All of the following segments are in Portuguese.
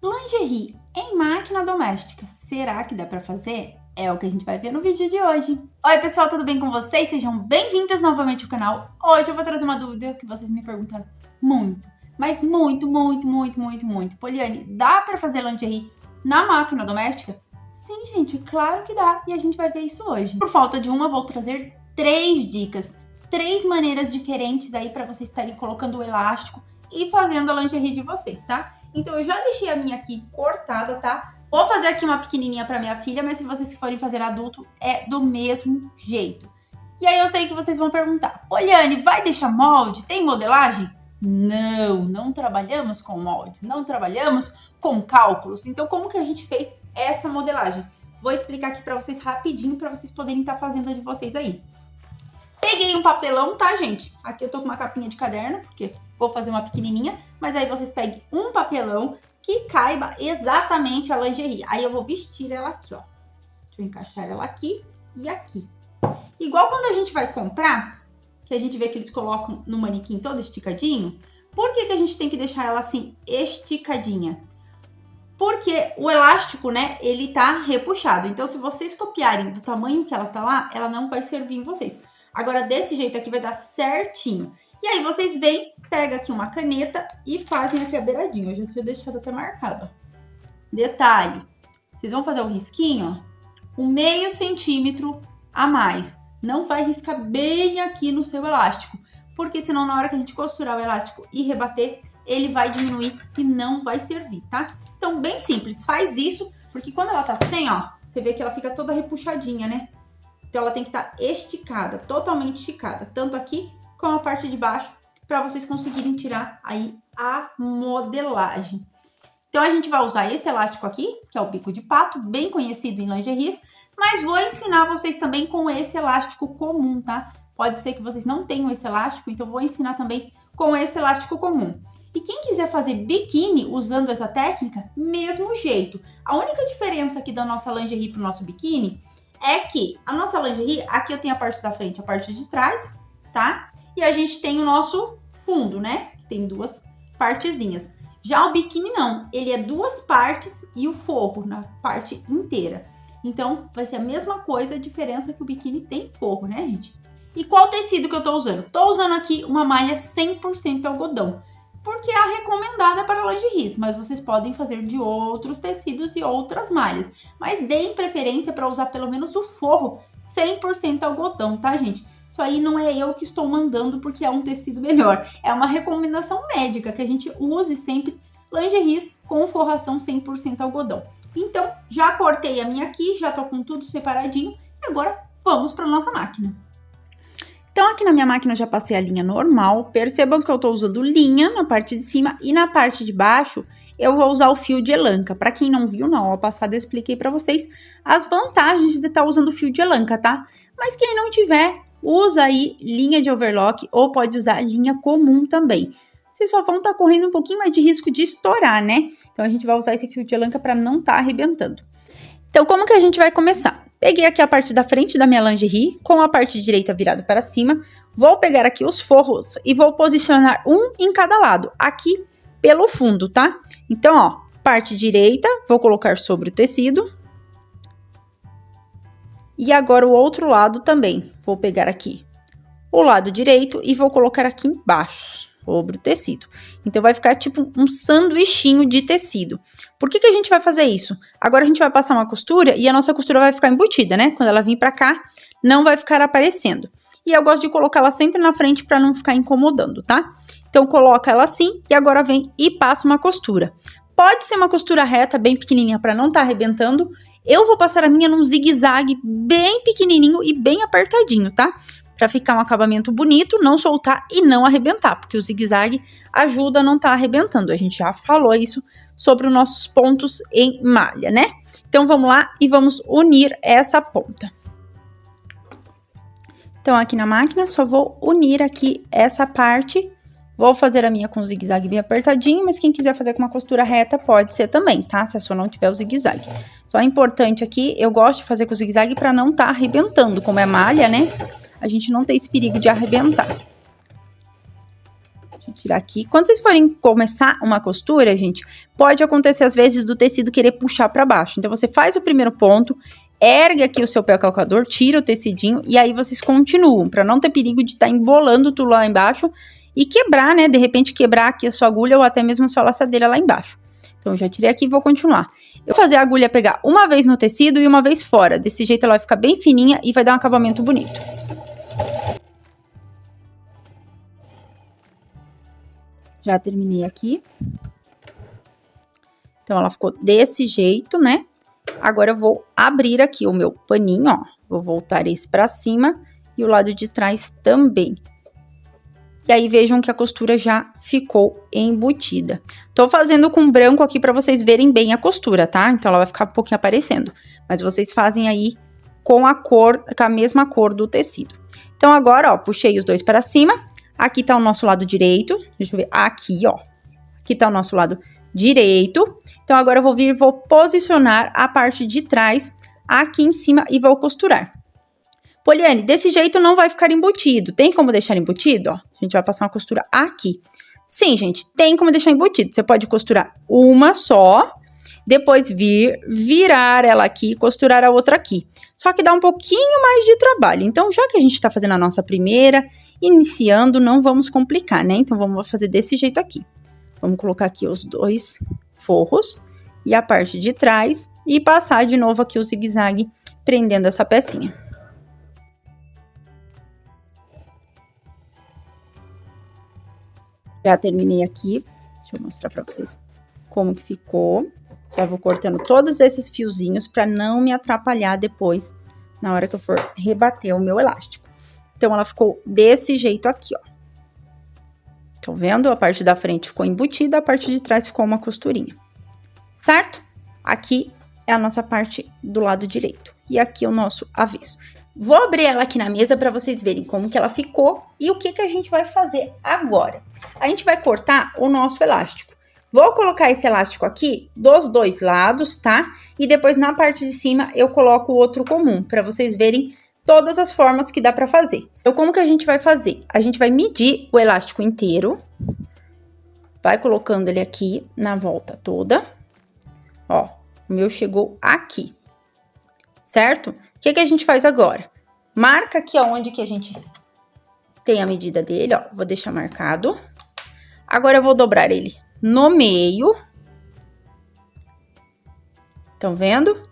Lingerie em máquina doméstica, será que dá pra fazer? É o que a gente vai ver no vídeo de hoje. Oi pessoal, tudo bem com vocês? Sejam bem-vindos novamente ao canal. Hoje eu vou trazer uma dúvida que vocês me perguntaram muito, mas muito. Poliane, dá pra fazer lingerie na máquina doméstica? Sim, gente, claro que dá, e a gente vai ver isso hoje. Por falta de uma, vou trazer 3 dicas, 3 maneiras diferentes aí pra vocês estarem colocando o elástico e fazendo a lingerie de vocês, tá? Então eu já deixei a minha aqui cortada, tá? Vou fazer aqui uma pequenininha pra minha filha, mas se vocês forem fazer adulto, é do mesmo jeito. E aí eu sei que vocês vão perguntar, Poliane, vai deixar molde? Tem modelagem? Não trabalhamos com moldes, não trabalhamos com cálculos. Então como que a gente fez essa modelagem? Vou explicar aqui pra vocês rapidinho, pra vocês poderem estar fazendo a de vocês aí. Peguei um papelão, tá, gente? Aqui eu tô com uma capinha de caderno, porque vou fazer uma pequenininha. Mas aí vocês peguem um papelão que caiba exatamente a lingerie. Aí eu vou vestir ela aqui, ó. Deixa eu encaixar ela aqui e aqui. Igual quando a gente vai comprar, que a gente vê que eles colocam no manequim todo esticadinho. Por que a gente tem que deixar ela assim, esticadinha? Porque o elástico, né, ele tá repuxado. Então, se vocês copiarem do tamanho que ela tá lá, ela não vai servir em vocês. Agora, desse jeito aqui vai dar certinho. E aí, vocês vêm, pegam aqui uma caneta e fazem aqui a beiradinha. Eu já tinha deixado até marcado, ó. Detalhe, vocês vão fazer o risquinho, ó, 1/2 centímetro a mais. Não vai riscar bem aqui no seu elástico, porque senão na hora que a gente costurar o elástico e rebater, ele vai diminuir e não vai servir, tá? Então, bem simples, faz isso, porque quando ela tá sem, ó, você vê que ela fica toda repuxadinha, né? Então, ela tem que estar esticada, totalmente esticada, tanto aqui como a parte de baixo, para vocês conseguirem tirar aí a modelagem. Então, a gente vai usar esse elástico aqui, que é o bico de pato, bem conhecido em lingeries, mas vou ensinar vocês também com esse elástico comum, tá? Pode ser que vocês não tenham esse elástico, então vou ensinar também com esse elástico comum. E quem quiser fazer biquíni usando essa técnica, mesmo jeito. A única diferença aqui da nossa lingerie para o nosso biquíni é que a nossa lingerie, aqui eu tenho a parte da frente e a parte de trás, tá? E a gente tem o nosso fundo, né? Que tem 2 partezinhas. Já o biquíni não, ele é 2 partes e o forro na parte inteira. Então, vai ser a mesma coisa, a diferença é que o biquíni tem forro, né, gente? E qual tecido que eu tô usando? Tô usando aqui uma malha 100% algodão, porque é a recomendada para lingeries, mas vocês podem fazer de outros tecidos e outras malhas. Mas deem preferência para usar pelo menos o forro 100% algodão, tá, gente? Isso aí não é eu que estou mandando porque é um tecido melhor. É uma recomendação médica que a gente use sempre lingeries com forração 100% algodão. Então, já cortei a minha aqui, já tô com tudo separadinho. E agora, vamos para nossa máquina. Então, aqui na minha máquina eu já passei a linha normal. Percebam que eu tô usando linha na parte de cima e na parte de baixo eu vou usar o fio de elanca. Para quem não viu, na aula passada eu expliquei para vocês as vantagens de estar usando o fio de elanca, tá? Mas quem não tiver, usa aí linha de overlock ou pode usar linha comum também. Vocês só vão estar correndo um pouquinho mais de risco de estourar, né? Então, a gente vai usar esse fio de elanca para não estar arrebentando. Então, como que a gente vai começar? Peguei aqui a parte da frente da minha lingerie, com a parte direita virada para cima. Vou pegar aqui os forros e vou posicionar um em cada lado, aqui pelo fundo, tá? Então, ó, parte direita, vou colocar sobre o tecido. E agora o outro lado também. Vou pegar aqui o lado direito e vou colocar aqui embaixo, sobre o tecido. Então, vai ficar tipo um sanduichinho de tecido. Por que a gente vai fazer isso? Agora, a gente vai passar uma costura e a nossa costura vai ficar embutida, né? Quando ela vir pra cá, não vai ficar aparecendo. E eu gosto de colocar ela sempre na frente pra não ficar incomodando, tá? Então, coloca ela assim e agora vem e passa uma costura. Pode ser uma costura reta, bem pequenininha, pra não tá arrebentando. Eu vou passar a minha num zigue-zague bem pequenininho e bem apertadinho, tá? Para ficar um acabamento bonito, não soltar e não arrebentar, porque o zigue-zague ajuda a não estar arrebentando. A gente já falou isso sobre os nossos pontos em malha, né? Então, vamos lá e vamos unir essa ponta. Então, aqui na máquina, só vou unir aqui essa parte. Vou fazer a minha com o zigue-zague bem apertadinho, mas quem quiser fazer com uma costura reta, pode ser também, tá? Se a sua não tiver o zigue-zague. Só é importante aqui, eu gosto de fazer com o zigue-zague para não estar arrebentando, como é malha, né? A gente não tem esse perigo de arrebentar. tirar aqui. Quando vocês forem começar uma costura, gente, pode acontecer às vezes do tecido querer puxar para baixo. Então, você faz o primeiro ponto, ergue aqui o seu pé calcador, tira o tecidinho e aí vocês continuam, para não ter perigo de estar embolando tudo lá embaixo e quebrar, né? De repente quebrar aqui a sua agulha ou até mesmo a sua laçadeira lá embaixo. Então, eu já tirei aqui e vou continuar. Eu vou fazer a agulha pegar uma vez no tecido e uma vez fora. Desse jeito ela vai ficar bem fininha e vai dar um acabamento bonito. Já terminei aqui. Então, ela ficou desse jeito, né? Agora, eu vou abrir aqui o meu paninho, ó. Vou voltar esse pra cima e o lado de trás também. E aí, vejam que a costura já ficou embutida. Tô fazendo com branco aqui pra vocês verem bem a costura, tá? Então, ela vai ficar um pouquinho aparecendo. Mas vocês fazem aí com a cor, com a mesma cor do tecido. Então, agora, ó, puxei os dois para cima. Aqui tá o nosso lado direito. Deixa eu ver. Aqui, ó. Aqui tá o nosso lado direito. Então, agora eu vou vir e vou posicionar a parte de trás aqui em cima e vou costurar. Poliane, desse jeito não vai ficar embutido. Tem como deixar embutido? Ó, a gente vai passar uma costura aqui. Sim, gente, tem como deixar embutido. Você pode costurar uma só, depois virar ela aqui e costurar a outra aqui. Só que dá um pouquinho mais de trabalho. Então, já que a gente tá fazendo a nossa primeira, iniciando, não vamos complicar, né? Então, vamos fazer desse jeito aqui. Vamos colocar aqui os dois forros e a parte de trás e passar de novo aqui o zigue-zague prendendo essa pecinha. Já terminei aqui. Deixa eu mostrar pra vocês como que ficou. Já vou cortando todos esses fiozinhos pra não me atrapalhar depois na hora que eu for rebater o meu elástico. Então, ela ficou desse jeito aqui, ó. Estão vendo? A parte da frente ficou embutida, a parte de trás ficou uma costurinha. Certo? Aqui é a nossa parte do lado direito. E aqui é o nosso avesso. Vou abrir ela aqui na mesa para vocês verem como que ela ficou e o que que a gente vai fazer agora. A gente vai cortar o nosso elástico. Vou colocar esse elástico aqui dos dois lados, tá? E depois na parte de cima eu coloco o outro comum, para vocês verem todas as formas que dá para fazer. Então, como que a gente vai fazer? A gente vai medir o elástico inteiro. Vai colocando ele aqui na volta toda. Ó, o meu chegou aqui. Certo? O que que a gente faz agora? Marca aqui aonde que a gente tem a medida dele, ó. Vou deixar marcado. Agora, eu vou dobrar ele no meio. Estão vendo?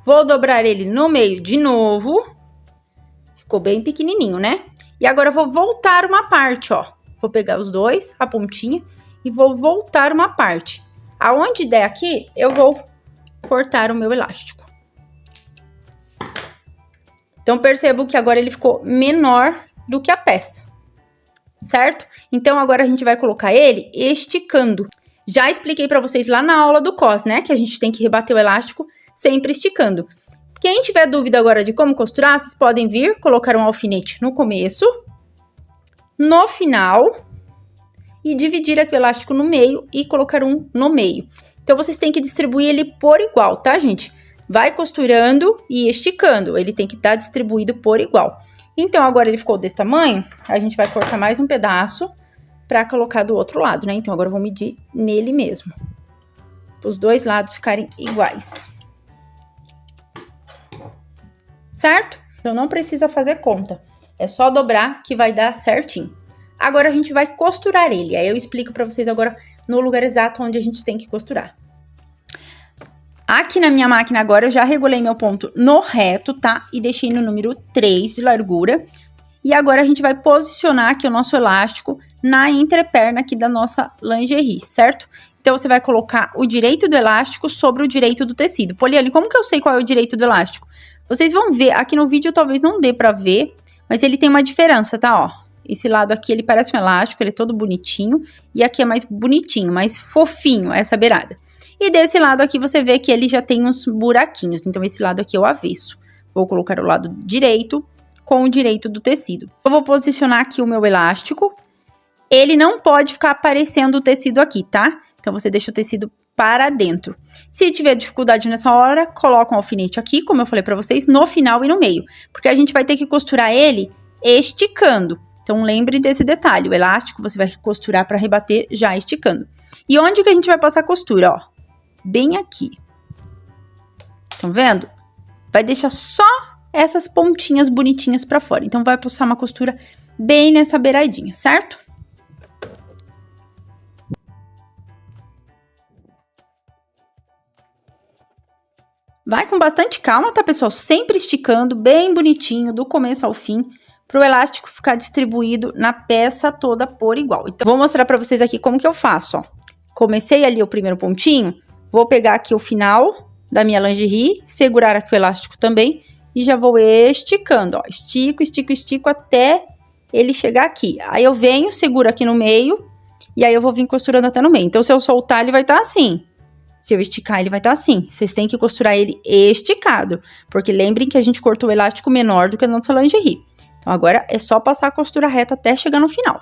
Vou dobrar ele no meio de novo. Ficou bem pequenininho, né? E agora, eu vou voltar uma parte, ó. Vou pegar os dois, a pontinha, e vou voltar uma parte. Aonde der aqui, eu vou cortar o meu elástico. Então, percebo que agora ele ficou menor do que a peça, certo? Então, agora a gente vai colocar ele esticando. Já expliquei pra vocês lá na aula do cos, né? Que a gente tem que rebater o elástico sempre esticando. Quem tiver dúvida agora de como costurar, vocês podem vir, colocar um alfinete no começo, no final, e dividir aqui o elástico no meio e colocar um no meio. Então, vocês têm que distribuir ele por igual, tá, gente? Vai costurando e esticando, ele tem que estar distribuído por igual. Então, agora ele ficou desse tamanho, a gente vai cortar mais um pedaço pra colocar do outro lado, né? Então, agora eu vou medir nele mesmo. Os dois lados ficarem iguais. Certo? Então, não precisa fazer conta. É só dobrar que vai dar certinho. Agora, a gente vai costurar ele. Aí, eu explico pra vocês agora no lugar exato onde a gente tem que costurar. Aqui na minha máquina agora, eu já regulei meu ponto no reto, tá? E deixei no número 3 de largura. E agora, a gente vai posicionar aqui o nosso elástico na entreperna aqui da nossa lingerie, certo? Então, você vai colocar o direito do elástico sobre o direito do tecido. Poliane, como que eu sei qual é o direito do elástico? Vocês vão ver, aqui no vídeo talvez não dê pra ver, mas ele tem uma diferença, tá? Ó, esse lado aqui, ele parece um elástico, ele é todo bonitinho. E aqui é mais bonitinho, mais fofinho, essa beirada. E desse lado aqui, você vê que ele já tem uns buraquinhos. Então, esse lado aqui é o avesso. Vou colocar o lado direito com o direito do tecido. Eu vou posicionar aqui o meu elástico. Ele não pode ficar aparecendo o tecido aqui, tá? Então, você deixa o tecido para dentro. Se tiver dificuldade nessa hora, coloca um alfinete aqui, como eu falei pra vocês, no final e no meio. Porque a gente vai ter que costurar ele esticando. Então, lembre desse detalhe. O elástico você vai costurar para rebater já esticando. E onde que a gente vai passar a costura, ó? Bem aqui. Estão vendo? Vai deixar só essas pontinhas bonitinhas para fora. Então, vai passar uma costura bem nessa beiradinha, certo? Vai com bastante calma, tá, pessoal? Sempre esticando bem bonitinho, do começo ao fim, para o elástico ficar distribuído na peça toda por igual. Então, vou mostrar para vocês aqui como que eu faço, ó. Comecei ali o primeiro pontinho, vou pegar aqui o final da minha lingerie, segurar aqui o elástico também e já vou esticando, ó. Estico, estico, estico até ele chegar aqui. Aí eu venho, seguro aqui no meio e aí eu vou vir costurando até no meio. Então, se eu soltar, ele vai estar assim. Se eu esticar, ele vai estar assim. Vocês têm que costurar ele esticado, porque lembrem que a gente cortou o elástico menor do que a nossa lingerie. Então, agora é só passar a costura reta até chegar no final.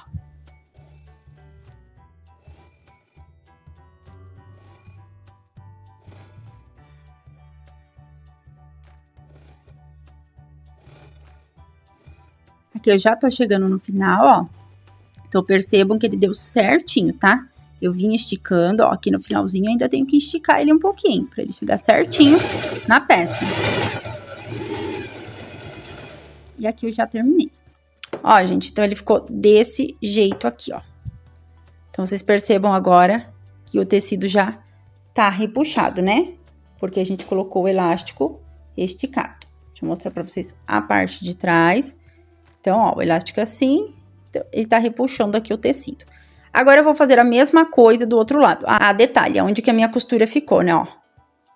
Aqui eu já tô chegando no final, ó. Então, percebam que ele deu certinho, tá? Eu vim esticando, ó, aqui no finalzinho ainda tenho que esticar ele um pouquinho, pra ele chegar certinho na peça. E aqui eu já terminei. Ó, gente, então ele ficou desse jeito aqui, ó. Então, vocês percebam agora que o tecido já tá repuxado, né? Porque a gente colocou o elástico esticado. Deixa eu mostrar pra vocês a parte de trás. Então, ó, o elástico assim, ele tá repuxando aqui o tecido. Agora, eu vou fazer a mesma coisa do outro lado. Ah, detalhe, onde que a minha costura ficou, né, ó.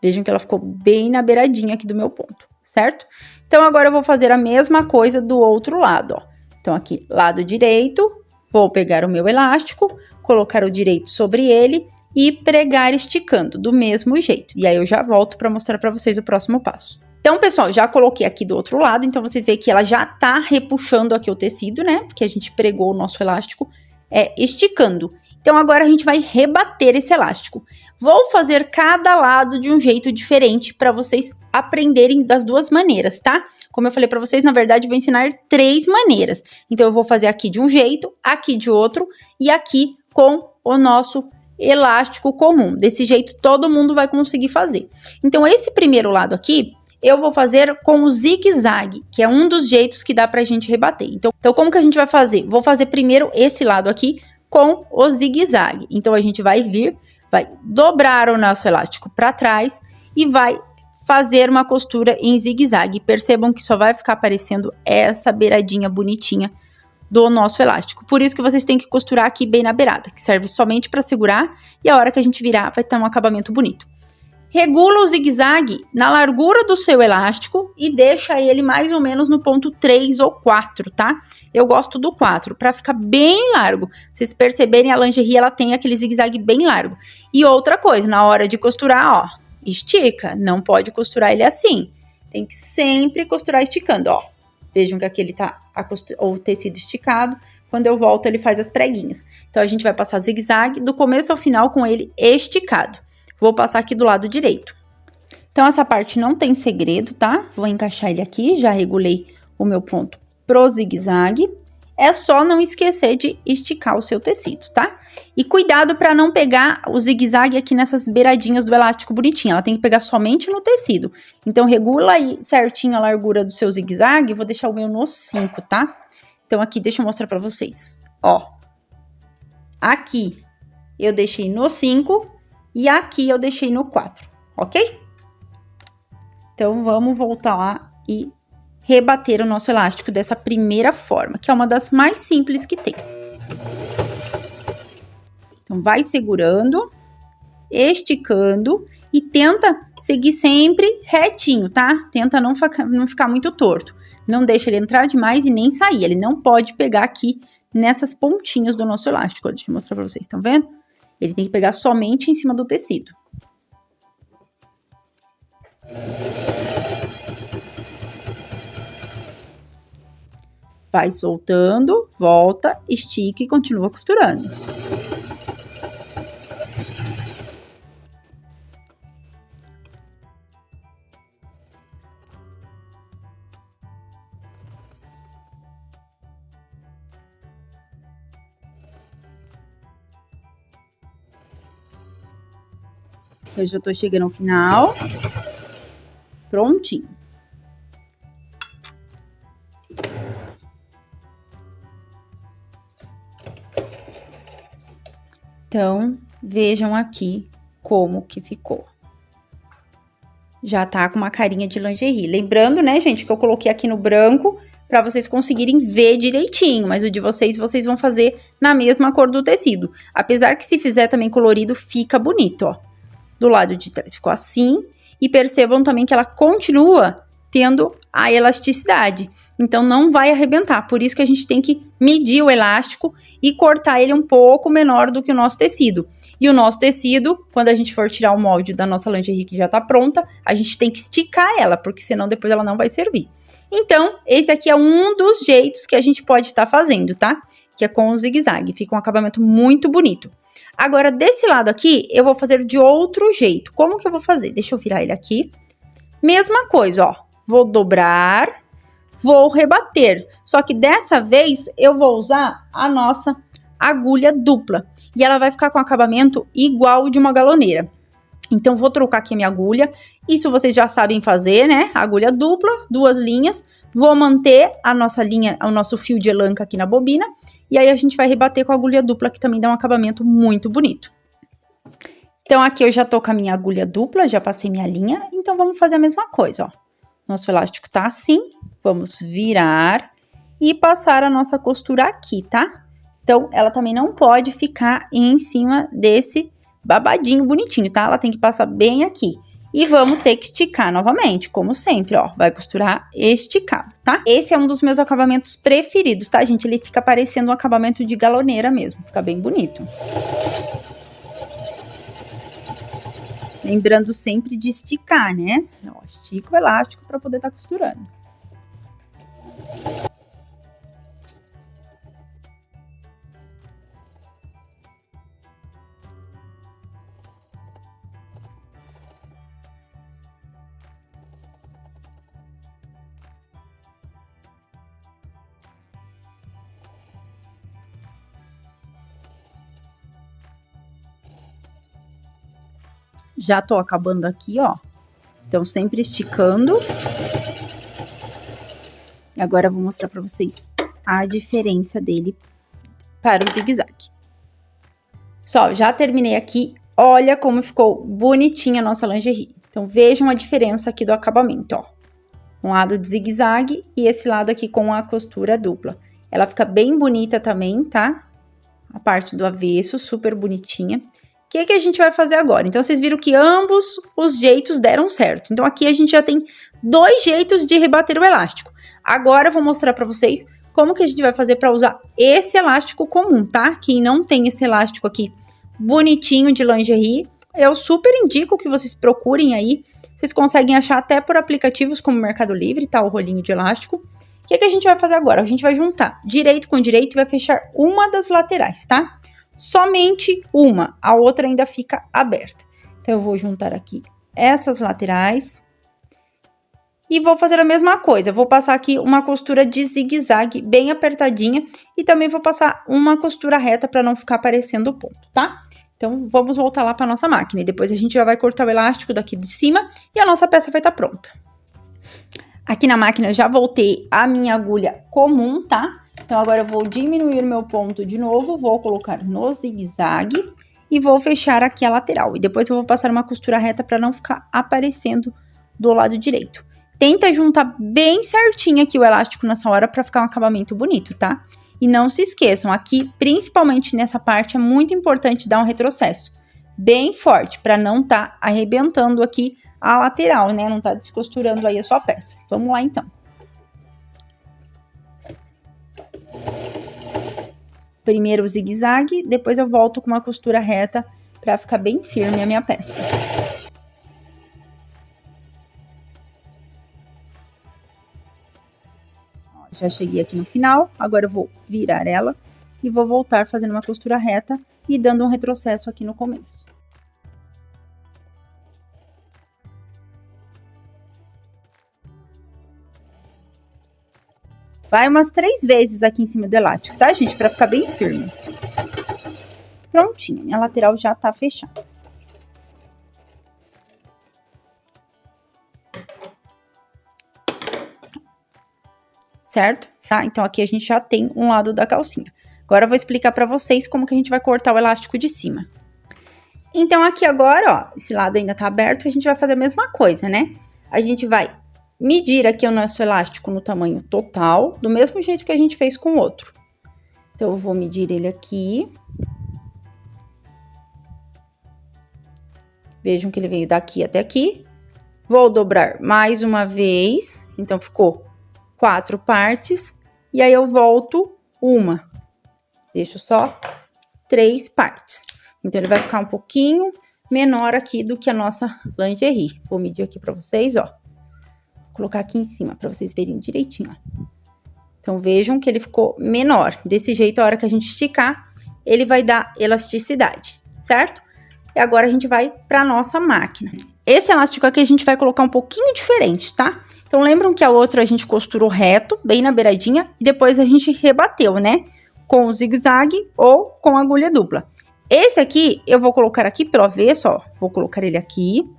Vejam que ela ficou bem na beiradinha aqui do meu ponto, certo? Então, agora eu vou fazer a mesma coisa do outro lado, ó. Então, aqui, lado direito, vou pegar o meu elástico, colocar o direito sobre ele e pregar esticando do mesmo jeito. E aí, eu já volto para mostrar para vocês o próximo passo. Então, pessoal, já coloquei aqui do outro lado, então vocês veem que ela já tá repuxando aqui o tecido, né? Porque a gente pregou o nosso elástico esticando. Então, agora a gente vai rebater esse elástico. Vou fazer cada lado de um jeito diferente para vocês aprenderem das duas maneiras, tá? Como eu falei para vocês, na verdade, eu vou ensinar 3 maneiras. Então, eu vou fazer aqui de um jeito, aqui de outro e aqui com o nosso elástico comum. Desse jeito, todo mundo vai conseguir fazer. Então, esse primeiro lado aqui, eu vou fazer com o zigue-zague, que é um dos jeitos que dá pra gente rebater. Então, como que a gente vai fazer? Vou fazer primeiro esse lado aqui com o zigue-zague. Então, a gente vai vir, vai dobrar o nosso elástico para trás e vai fazer uma costura em zigue-zague. Percebam que só vai ficar aparecendo essa beiradinha bonitinha do nosso elástico. Por isso que vocês têm que costurar aqui bem na beirada, que serve somente para segurar e a hora que a gente virar vai ter um acabamento bonito. Regula o zigue-zague na largura do seu elástico e deixa ele mais ou menos no ponto 3 ou 4, tá? Eu gosto do 4, para ficar bem largo. Vocês perceberem, a lingerie, ela tem aquele zigue-zague bem largo. E outra coisa, na hora de costurar, ó, estica. Não pode costurar ele assim. Tem que sempre costurar esticando, ó. Vejam que aqui ele tá o tecido esticado. Quando eu volto, ele faz as preguinhas. Então, a gente vai passar zigue-zague do começo ao final com ele esticado. Vou passar aqui do lado direito. Então, essa parte não tem segredo, tá? Vou encaixar ele aqui, já regulei o meu ponto pro zigue-zague. É só não esquecer de esticar o seu tecido, tá? E cuidado para não pegar o zigue-zague aqui nessas beiradinhas do elástico bonitinho. Ela tem que pegar somente no tecido. Então, regula aí certinho a largura do seu zigue-zague. Vou deixar o meu no 5, tá? Então, aqui, deixa eu mostrar para vocês. Ó, aqui eu deixei no 5 e aqui eu deixei no 4, ok? Então, vamos voltar lá e rebater o nosso elástico dessa primeira forma, que é uma das mais simples que tem. Então, vai segurando, esticando e tenta seguir sempre retinho, tá? Tenta não ficar muito torto. Não deixa ele entrar demais e nem sair. Ele não pode pegar aqui nessas pontinhas do nosso elástico. Deixa eu mostrar pra vocês, estão vendo? Ele tem que pegar somente em cima do tecido. Vai soltando, volta, estica e continua costurando. Eu já tô chegando ao final. Prontinho. Então, vejam aqui como que ficou. Já tá com uma carinha de lingerie. Lembrando, né, gente, que eu coloquei aqui no branco para vocês conseguirem ver direitinho, mas o de vocês vão fazer na mesma cor do tecido. Apesar que se fizer também colorido, fica bonito, ó. Do lado de trás ficou assim, e percebam também que ela continua tendo a elasticidade, então não vai arrebentar, por isso que a gente tem que medir o elástico e cortar ele um pouco menor do que o nosso tecido. E o nosso tecido, quando a gente for tirar o molde da nossa lingerie que já tá pronta, a gente tem que esticar ela, porque senão depois ela não vai servir. Então, esse aqui é um dos jeitos que a gente pode estar fazendo, tá? Que é com o zigue-zague, fica um acabamento muito bonito. Agora, desse lado aqui, eu vou fazer de outro jeito. Como que eu vou fazer? Deixa eu virar ele aqui. Mesma coisa, ó. Vou dobrar, vou rebater. Só que dessa vez, eu vou usar a nossa agulha dupla. E ela vai ficar com acabamento igual de uma galoneira. Então, vou trocar aqui a minha agulha. Isso vocês já sabem fazer, né? Agulha dupla, 2 linhas. Vou manter a nossa linha, o nosso fio de elanca aqui na bobina. E aí, a gente vai rebater com a agulha dupla, que também dá um acabamento muito bonito. Então, aqui eu já tô com a minha agulha dupla, já passei minha linha. Então, vamos fazer a mesma coisa, ó. Nosso elástico tá assim. Vamos virar e passar a nossa costura aqui, tá? Então, ela também não pode ficar em cima desse babadinho bonitinho, tá? Ela tem que passar bem aqui. E vamos ter que esticar novamente, como sempre, ó. Vai costurar esticado, tá? Esse é um dos meus acabamentos preferidos, tá, gente? Ele fica parecendo um acabamento de galoneira mesmo. Fica bem bonito. Lembrando sempre de esticar, né? Ó, estica o elástico para poder estar costurando. Já tô acabando aqui, ó. Então, sempre esticando. E agora eu vou mostrar pra vocês a diferença dele para o zigue-zague. Só, já terminei aqui. Olha como ficou bonitinha a nossa lingerie. Então, vejam a diferença aqui do acabamento, ó. Um lado de zigue-zague e esse lado aqui com a costura dupla. Ela fica bem bonita também, tá? A parte do avesso, super bonitinha. O que a gente vai fazer agora? Então, vocês viram que ambos os jeitos deram certo. Então, aqui a gente já tem 2 jeitos de rebater o elástico. Agora, eu vou mostrar pra vocês como que a gente vai fazer pra usar esse elástico comum, tá? Quem não tem esse elástico aqui bonitinho de lingerie, eu super indico que vocês procurem aí. Vocês conseguem achar até por aplicativos como Mercado Livre, tá? O rolinho de elástico. O que a gente vai fazer agora? A gente vai juntar direito com direito e vai fechar uma das laterais, tá? Somente uma, a outra ainda fica aberta. Então, eu vou juntar aqui essas laterais e vou fazer a mesma coisa. Eu vou passar aqui uma costura de zigue-zague bem apertadinha e também vou passar uma costura reta para não ficar aparecendo o ponto, tá? Então, vamos voltar lá para nossa máquina e depois a gente já vai cortar o elástico daqui de cima e a nossa peça vai estar pronta. Aqui na máquina eu já voltei a minha agulha comum, tá? Então, agora eu vou diminuir o meu ponto de novo, vou colocar no zigue-zague e vou fechar aqui a lateral. E depois eu vou passar uma costura reta para não ficar aparecendo do lado direito. Tenta juntar bem certinho aqui o elástico nessa hora para ficar um acabamento bonito, tá? E não se esqueçam, aqui, principalmente nessa parte, é muito importante dar um retrocesso bem forte para não tá arrebentando aqui a lateral, né? Não tá descosturando aí a sua peça. Vamos lá, então. Primeiro o zigue-zague, depois eu volto com uma costura reta para ficar bem firme a minha peça. Ó, já cheguei aqui no final, agora eu vou virar ela e vou voltar fazendo uma costura reta e dando um retrocesso aqui no começo. Vai umas 3 vezes aqui em cima do elástico, tá, gente? Pra ficar bem firme. Prontinho, minha lateral já tá fechada. certo? Tá? Então, aqui a gente já tem um lado da calcinha. Agora, eu vou explicar pra vocês como que a gente vai cortar o elástico de cima. Então, aqui agora, ó, esse lado ainda tá aberto, a gente vai fazer a mesma coisa, né? A gente vai medir aqui o nosso elástico no tamanho total, do mesmo jeito que a gente fez com o outro. Então, eu vou medir ele aqui. Vejam que ele veio daqui até aqui. Vou dobrar mais uma vez, então ficou 4 partes. E aí, eu volto uma. Deixo só 3 partes. Então, ele vai ficar um pouquinho menor aqui do que a nossa lingerie. Vou medir aqui pra vocês, ó. Vou colocar aqui em cima pra vocês verem direitinho, ó. Então, vejam que ele ficou menor. Desse jeito, a hora que a gente esticar, ele vai dar elasticidade, certo? E agora, a gente vai pra nossa máquina. Esse elástico aqui, a gente vai colocar um pouquinho diferente, tá? Então, lembram que a outra a gente costurou reto, bem na beiradinha, e depois a gente rebateu, né? Com o zigue-zague ou com a agulha dupla. Esse aqui, eu vou colocar aqui pelo avesso, ó. Vou colocar ele aqui.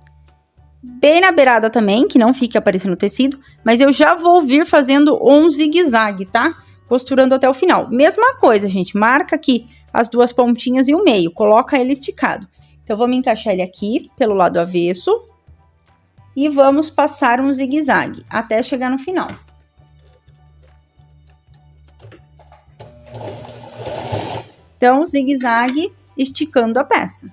Bem na beirada também, que não fique aparecendo o tecido. Mas eu já vou vir fazendo um zigue-zague, tá? Costurando até o final. Mesma coisa, gente. Marca aqui as duas pontinhas e o meio. Coloca ele esticado. Então, vamos encaixar ele aqui pelo lado avesso. E vamos passar um zigue-zague até chegar no final. Então, zigue-zague esticando a peça.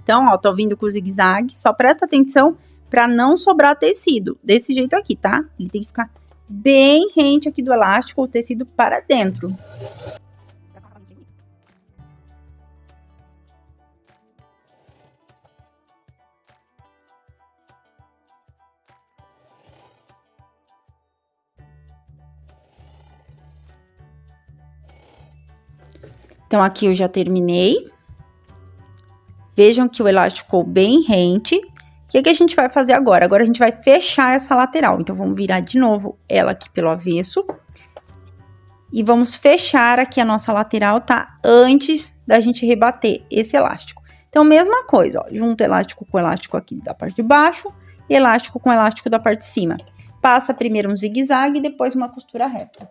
Então, ó, tô vindo com o zigue-zague, só presta atenção pra não sobrar tecido, desse jeito aqui, tá? Ele tem que ficar bem rente aqui do elástico, o tecido para dentro. Então, aqui eu já terminei. Vejam que o elástico ficou bem rente. O que a gente vai fazer agora? Agora, a gente vai fechar essa lateral. Então, vamos virar de novo ela aqui pelo avesso. E vamos fechar aqui a nossa lateral, tá? Antes da gente rebater esse elástico. Então, mesma coisa, ó. Junta elástico com elástico aqui da parte de baixo. E elástico com elástico da parte de cima. Passa primeiro um zigue-zague e depois uma costura reta.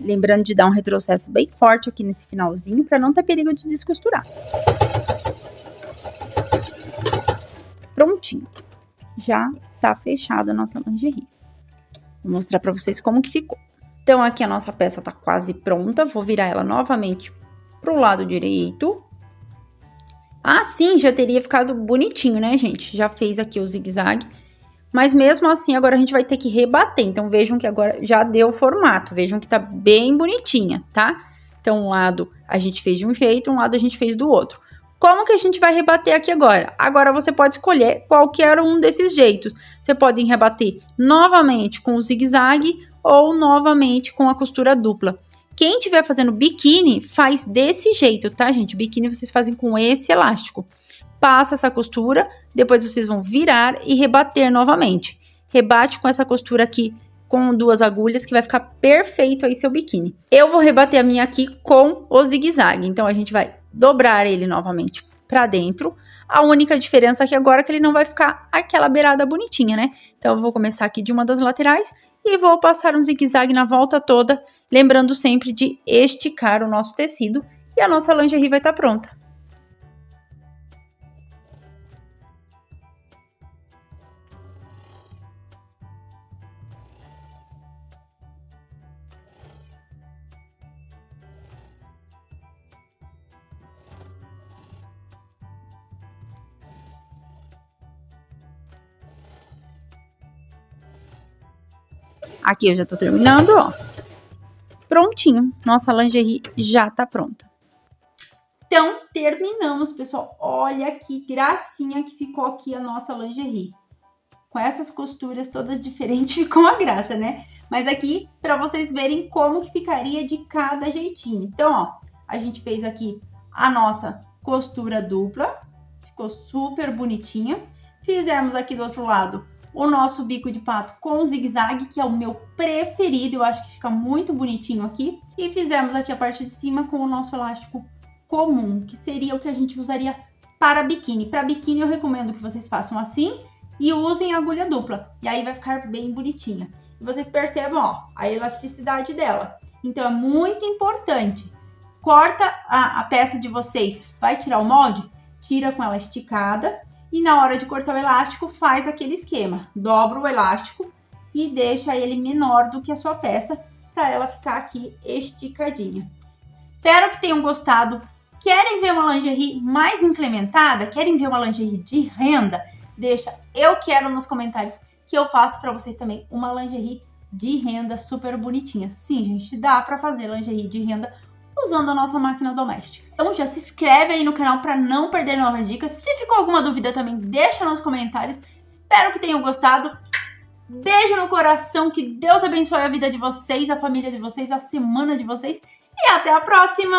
Lembrando de dar um retrocesso bem forte aqui nesse finalzinho, para não ter perigo de descosturar. Prontinho. Já tá fechada a nossa lingerie. Vou mostrar para vocês como que ficou. Então, aqui a nossa peça tá quase pronta. Vou virar ela novamente pro lado direito. Assim, já teria ficado bonitinho, né, gente? Já fez aqui o zigue-zague. Mas mesmo assim, agora a gente vai ter que rebater. Então, vejam que agora já deu o formato. Vejam que tá bem bonitinha, tá? Então, um lado a gente fez de um jeito, um lado a gente fez do outro. Como que a gente vai rebater aqui agora? Agora, você pode escolher qualquer um desses jeitos. Você pode rebater novamente com o zigue-zague ou novamente com a costura dupla. Quem estiver fazendo biquíni, faz desse jeito, tá, gente? Biquíni vocês fazem com esse elástico. Passa essa costura, depois vocês vão virar e rebater novamente. Rebate com essa costura aqui com 2 agulhas que vai ficar perfeito aí seu biquíni. Eu vou rebater a minha aqui com o zigue-zague, então a gente vai dobrar ele novamente pra dentro. A única diferença aqui agora é que ele não vai ficar aquela beirada bonitinha, né? Então eu vou começar aqui de uma das laterais e vou passar um zigue-zague na volta toda, lembrando sempre de esticar o nosso tecido e a nossa lingerie vai estar pronta. Aqui eu já tô terminando, ó. Prontinho. Nossa lingerie já tá pronta. Então, terminamos, pessoal. Olha que gracinha que ficou aqui a nossa lingerie. Com essas costuras todas diferentes, ficou uma graça, né? Mas aqui, pra vocês verem como que ficaria de cada jeitinho. Então, ó, a gente fez aqui a nossa costura dupla. ficou super bonitinha. Fizemos aqui do outro lado o nosso bico de pato com zigue-zague, que é o meu preferido, eu acho que fica muito bonitinho aqui. E fizemos aqui a parte de cima com o nosso elástico comum, que seria o que a gente usaria para biquíni. Para biquíni eu recomendo que vocês façam assim e usem agulha dupla, e aí vai ficar bem bonitinha. E vocês percebam, ó, a elasticidade dela. Então é muito importante. Corta a peça de vocês, vai tirar o molde? Tira com ela esticada. E na hora de cortar o elástico, faz aquele esquema. Dobra o elástico e deixa ele menor do que a sua peça, para ela ficar aqui esticadinha. Espero que tenham gostado. Querem ver uma lingerie mais incrementada? Querem ver uma lingerie de renda? Deixa eu quero nos comentários, que eu faço para vocês também uma lingerie de renda super bonitinha. Sim, gente, dá para fazer lingerie de renda usando a nossa máquina doméstica. Então já se inscreve aí no canal para não perder novas dicas. Se ficou alguma dúvida também, deixa nos comentários. Espero que tenham gostado. Beijo no coração, que Deus abençoe a vida de vocês, a família de vocês, a semana de vocês. E até a próxima!